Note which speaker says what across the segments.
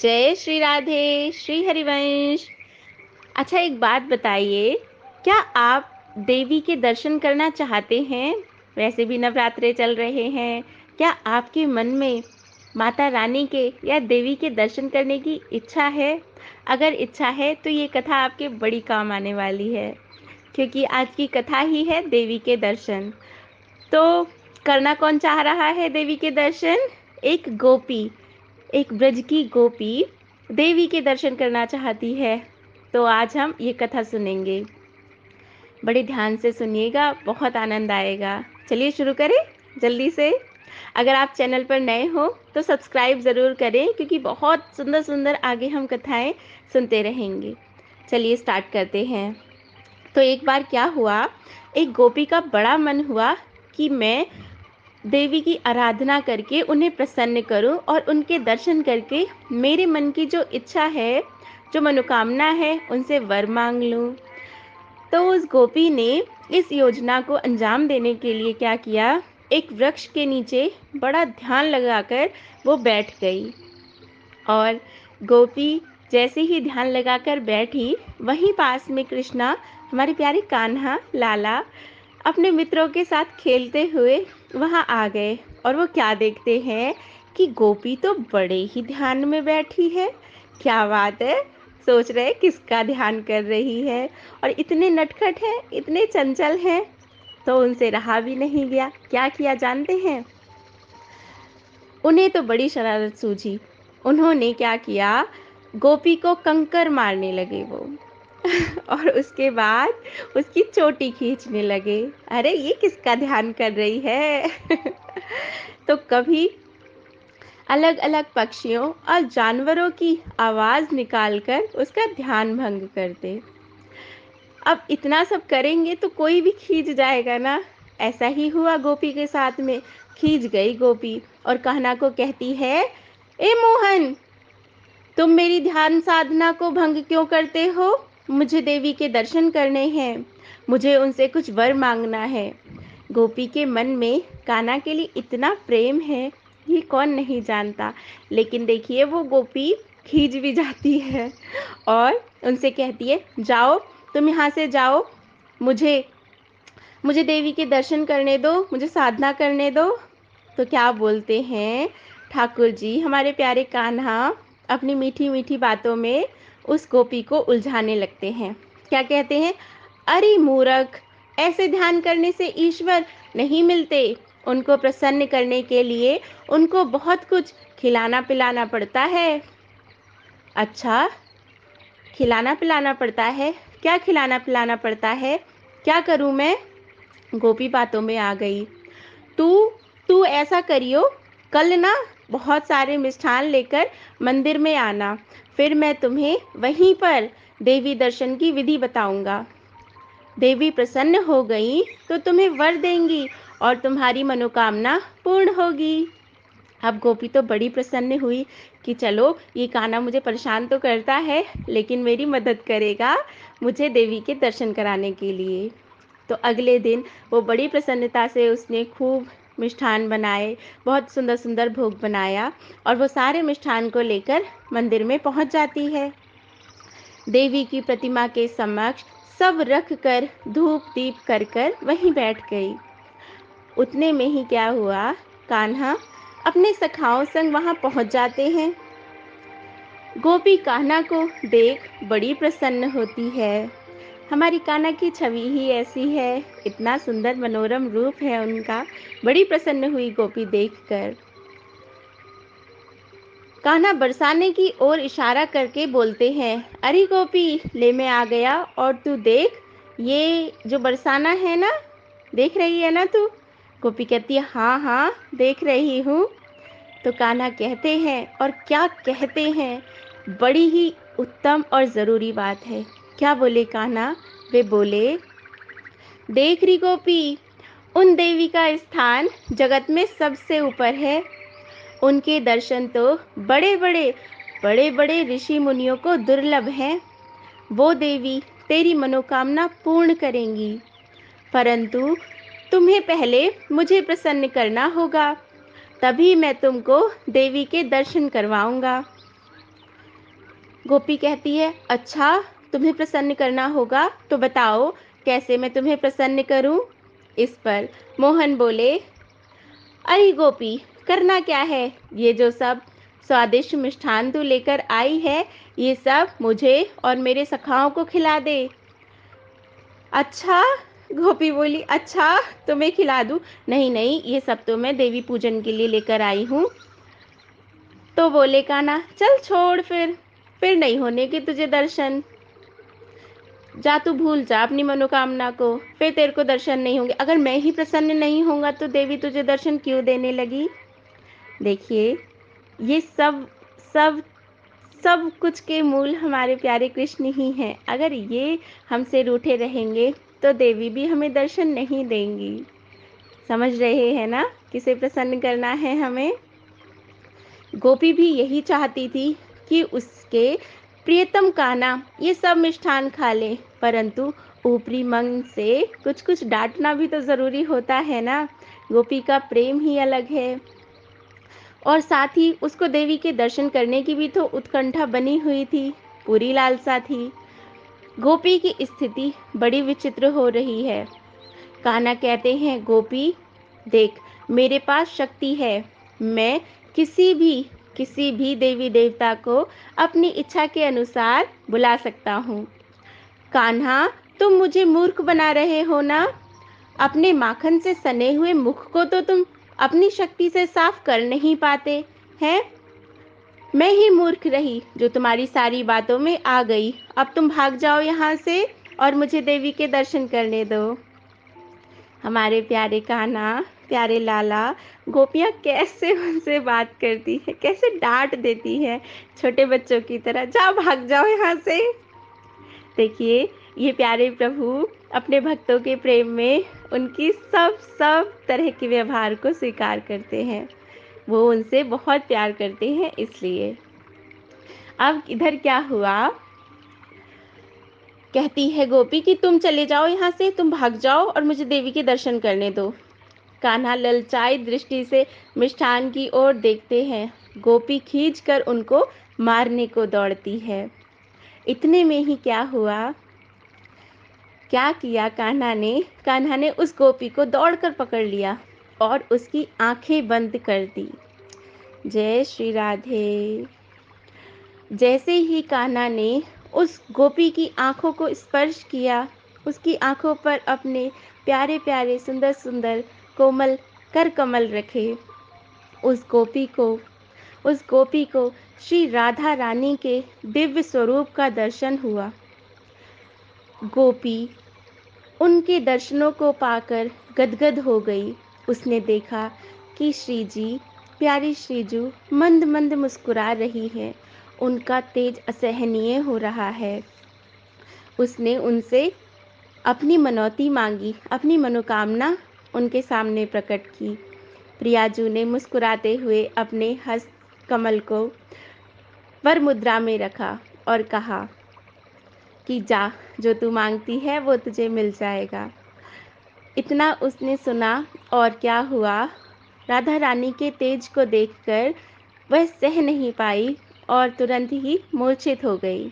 Speaker 1: जय श्री राधे, श्री हरिवंश। अच्छा, एक बात बताइए, क्या आप देवी के दर्शन करना चाहते हैं? वैसे भी नवरात्रे चल रहे हैं। क्या आपके मन में माता रानी के या देवी के दर्शन करने की इच्छा है? अगर इच्छा है तो ये कथा आपके बड़ी काम आने वाली है, क्योंकि आज की कथा ही है देवी के दर्शन। तो करना कौन चाह रहा है देवी के दर्शन? एक गोपी, एक ब्रज की गोपी देवी के दर्शन करना चाहती है। तो आज हम ये कथा सुनेंगे। बड़े ध्यान से सुनिएगा, बहुत आनंद आएगा। चलिए शुरू करें जल्दी से। अगर आप चैनल पर नए हो तो सब्सक्राइब ज़रूर करें, क्योंकि बहुत सुंदर सुंदर आगे हम कथाएं सुनते रहेंगे। चलिए स्टार्ट करते हैं। तो एक बार क्या हुआ, एक गोपी का बड़ा मन हुआ कि मैं देवी की आराधना करके उन्हें प्रसन्न करूं और उनके दर्शन करके मेरे मन की जो इच्छा है, जो मनोकामना है, उनसे वर मांग लूं। तो उस गोपी ने इस योजना को अंजाम देने के लिए क्या किया, एक वृक्ष के नीचे बड़ा ध्यान लगाकर वो बैठ गई। और गोपी जैसे ही ध्यान लगाकर बैठी, वहीं पास में कृष्णा, हमारे प्यारे कान्हा लाला, अपने मित्रों के साथ खेलते हुए वहां आ गए। और वो क्या देखते हैं कि गोपी तो बड़े ही ध्यान में बैठी है। क्या बात है, सोच रहे किसका ध्यान कर रही है, और इतने नटखट हैं, इतने चंचल हैं। तो उनसे रहा भी नहीं गया। क्या किया जानते हैं? उन्हें तो बड़ी शरारत सूझी। उन्होंने क्या किया, गोपी को कंकर मारने लगे वो। और उसके बाद उसकी चोटी खींचने लगे। अरे ये किसका ध्यान कर रही है? तो कभी अलग अलग पक्षियों और जानवरों की आवाज निकालकर उसका ध्यान भंग करते। अब इतना सब करेंगे तो कोई भी खींच जाएगा ना। ऐसा ही हुआ गोपी के साथ में। खींच गई गोपी और कान्हा को कहती है, ए मोहन, तुम मेरी ध्यान साधना को भंग क्यों करते हो? मुझे देवी के दर्शन करने हैं, मुझे उनसे कुछ वर मांगना है। गोपी के मन में कान्हा के लिए इतना प्रेम है, ये कौन नहीं जानता। लेकिन देखिए, वो गोपी खींच भी जाती है और उनसे कहती है, जाओ, तुम यहाँ से जाओ, मुझे मुझे देवी के दर्शन करने दो, मुझे साधना करने दो। तो क्या बोलते हैं ठाकुर जी, हमारे प्यारे कान्हा अपनी मीठी मीठी बातों में उस गोपी को उलझाने लगते हैं। क्या कहते हैं? अरे मूर्ख, ऐसे ध्यान करने से ईश्वर नहीं मिलते। उनको प्रसन्न करने के लिए उनको बहुत कुछ खिलाना पिलाना पड़ता है। अच्छा, खिलाना पिलाना पड़ता है? क्या खिलाना पिलाना पड़ता है? क्या करूं मैं? गोपी बातों में आ गई। तू तू ऐसा करियो, कल ना बहुत सारे मिष्ठान लेकर मंदिर में आना, फिर मैं तुम्हें वहीं पर देवी दर्शन की विधि बताऊंगा। देवी प्रसन्न हो गई तो तुम्हें वर देंगी और तुम्हारी मनोकामना पूर्ण होगी। अब गोपी तो बड़ी प्रसन्न हुई कि चलो, ये कान्हा मुझे परेशान तो करता है, लेकिन मेरी मदद करेगा मुझे देवी के दर्शन कराने के लिए। तो अगले दिन वो बड़ी प्रसन्नता से उसने खूब मिष्ठान बनाए, बहुत सुंदर सुंदर भोग बनाया, और वो सारे मिष्ठान को लेकर मंदिर में पहुंच जाती है। देवी की प्रतिमा के समक्ष सब रख कर धूप दीप कर कर वहीं बैठ गई। उतने में ही क्या हुआ, कान्हा अपने सखाओं संग वहां पहुंच जाते हैं। गोपी कान्हा को देख बड़ी प्रसन्न होती है। हमारी कान्हा की छवि ही ऐसी है, इतना सुंदर मनोरम रूप है उनका। बड़ी प्रसन्न हुई गोपी देखकर। कान्हा बरसाने की ओर इशारा करके बोलते हैं, अरे गोपी, ले मैं आ गया, और तू देख, ये जो बरसाना है ना, देख रही है ना तू? गोपी कहती है, हाँ हाँ देख रही हूँ। तो कान्हा कहते हैं, और क्या कहते हैं, बड़ी ही उत्तम और ज़रूरी बात है। क्या बोले कान्हा? वे बोले, देख रही गोपी, उन देवी का स्थान जगत में सबसे ऊपर है। उनके दर्शन तो बड़े बड़े ऋषि मुनियों को दुर्लभ हैं। वो देवी तेरी मनोकामना पूर्ण करेंगी, परंतु तुम्हें पहले मुझे प्रसन्न करना होगा, तभी मैं तुमको देवी के दर्शन करवाऊंगा। गोपी कहती है, अच्छा, तुम्हें प्रसन्न करना होगा तो बताओ कैसे मैं तुम्हें प्रसन्न करूं। इस पर मोहन बोले, अरे गोपी, करना क्या है, ये जो सब स्वादिष्ट मिष्ठान तू लेकर आई है, ये सब मुझे और मेरे सखाओं को खिला दे। अच्छा, गोपी बोली, अच्छा, तुम्हें खिला दूं? नहीं नहीं, ये सब तो मैं देवी पूजन के लिए लेकर आई हूँ। तो बोले कान्हा, चल छोड़, फिर नहीं होने के तुझे दर्शन। जा, तू भूल जा अपनी मनोकामना को, फिर तेरे को दर्शन नहीं होंगे। अगर मैं ही प्रसन्न नहीं होऊंगा तो देवी तुझे दर्शन क्यों देने लगी। देखिए, ये सब सब सब कुछ के मूल हमारे प्यारे कृष्ण ही हैं। अगर ये हमसे रूठे रहेंगे तो देवी भी हमें दर्शन नहीं देंगी। समझ रहे हैं ना, किसे प्रसन्न करना है हमें। गोपी भी यही चाहती थी कि उसके प्रियतम कान्हा ये सब मिष्ठान खा ले, परंतु ऊपरी मन से कुछ कुछ डांटना भी तो जरूरी होता है ना। गोपी का प्रेम ही अलग है, और साथ ही उसको देवी के दर्शन करने की भी तो उत्कंठा बनी हुई थी, पूरी लालसा थी। गोपी की स्थिति बड़ी विचित्र हो रही है। कान्हा कहते हैं, गोपी देख, मेरे पास शक्ति है, मैं किसी भी देवी देवता को अपनी इच्छा के अनुसार बुला सकता हूँ। कान्हा, तुम मुझे मूर्ख बना रहे हो ना। अपने माखन से सने हुए मुख को तो तुम अपनी शक्ति से साफ कर नहीं पाते हैं। मैं ही मूर्ख रही जो तुम्हारी सारी बातों में आ गई। अब तुम भाग जाओ यहाँ से और मुझे देवी के दर्शन करने दो। हमारे प्यारे कान्हा, प्यारे लाला, गोपियाँ कैसे उनसे बात करती है, कैसे डांट देती है छोटे बच्चों की तरह, जाओ भाग जाओ यहाँ से। देखिए, ये प्यारे प्रभु अपने भक्तों के प्रेम में उनकी सब सब तरह के व्यवहार को स्वीकार करते हैं। वो उनसे बहुत प्यार करते हैं इसलिए। अब इधर क्या हुआ, कहती है गोपी कि तुम चले जाओ यहाँ से, तुम भाग जाओ और मुझे देवी के दर्शन करने दो। कान्हा ललचाई दृष्टि से मिष्ठान की ओर देखते हैं। गोपी खींचकर उनको मारने को दौड़ती है। इतने में ही क्या हुआ, क्या किया कान्हा ने उस गोपी को दौड़कर पकड़ लिया और उसकी आंखें बंद कर दी। जय श्री राधे। जैसे ही कान्हा ने उस गोपी की आंखों को स्पर्श किया, उसकी आंखों पर अपने प्यारे प्यारे सुंदर सुंदर कोमल कर कमल रखे, उस गोपी को श्री राधा रानी के दिव्य स्वरूप का दर्शन हुआ। गोपी उनके दर्शनों को पाकर गदगद हो गई। उसने देखा कि श्री जी, प्यारी श्रीजू मंद मंद मुस्कुरा रही है, उनका तेज असहनीय हो रहा है। उसने उनसे अपनी मनौती मांगी, अपनी मनोकामना उनके सामने प्रकट की। प्रियाजू ने मुस्कुराते हुए अपने हस्त कमल को वर मुद्रा में रखा और कहा कि जा, जो तू मांगती है वो तुझे मिल जाएगा। इतना उसने सुना और क्या हुआ, राधा रानी के तेज को देखकर वह सह नहीं पाई और तुरंत ही मूर्छित हो गई।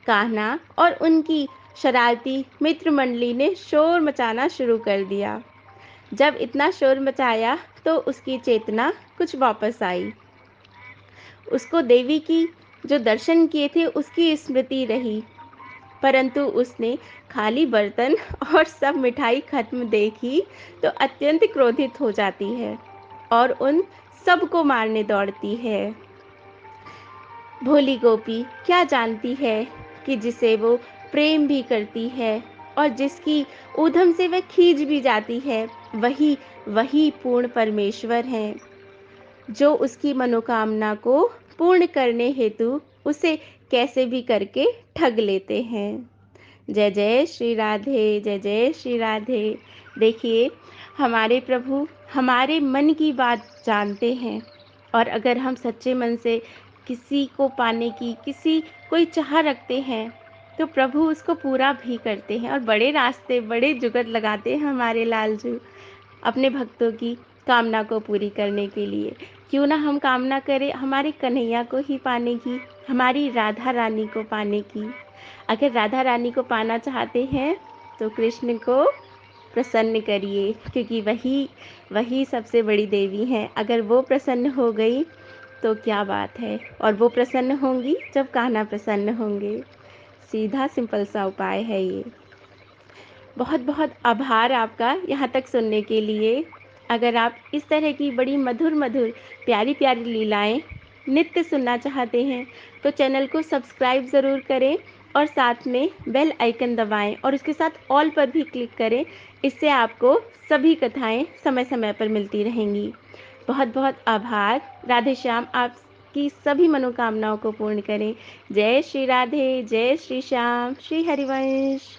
Speaker 1: कान्हा और उनकी शरारती मित्र मंडली ने शोर मचाना शुरू कर दिया। जब इतना शोर मचाया तो उसकी चेतना कुछ वापस आई। उसको देवी की जो दर्शन किए थे उसकी स्मृति रही, परंतु उसने खाली बर्तन और सब मिठाई खत्म देखी तो अत्यंत क्रोधित हो जाती है और उन सबको मारने दौड़ती है। भोली गोपी क्या जानती है कि जिसे वो प्रेम भी करती है और जिसकी ऊधम से वह खींच भी जाती है, वही वही पूर्ण परमेश्वर हैं, जो उसकी मनोकामना को पूर्ण करने हेतु उसे कैसे भी करके ठग लेते हैं। जय जय श्री राधे, जय जय श्री राधे। देखिए, हमारे प्रभु हमारे मन की बात जानते हैं, और अगर हम सच्चे मन से किसी को पाने की कोई चाह रखते हैं तो प्रभु उसको पूरा भी करते हैं और बड़े रास्ते, बड़े जुगत लगाते हैं हमारे लालजू अपने भक्तों की कामना को पूरी करने के लिए। क्यों ना हम कामना करें हमारे कन्हैया को ही पाने की, हमारी राधा रानी को पाने की। अगर राधा रानी को पाना चाहते हैं तो कृष्ण को प्रसन्न करिए, क्योंकि वही वही सबसे बड़ी देवी हैं। अगर वो प्रसन्न हो गई तो क्या बात है, और वो प्रसन्न होंगी जब कान्हा प्रसन्न होंगे। सीधा सिंपल सा उपाय है ये। बहुत बहुत आभार आपका यहाँ तक सुनने के लिए। अगर आप इस तरह की बड़ी मधुर मधुर प्यारी प्यारी लीलाएं नित्य सुनना चाहते हैं तो चैनल को सब्सक्राइब ज़रूर करें और साथ में बेल आइकन दबाएं और उसके साथ ऑल पर भी क्लिक करें। इससे आपको सभी कथाएं समय समय पर मिलती रहेंगी। बहुत बहुत आभार। राधे श्याम आपकी सभी मनोकामनाओं को पूर्ण करें। जय श्री राधे, जय श्री श्याम, श्री हरिवंश।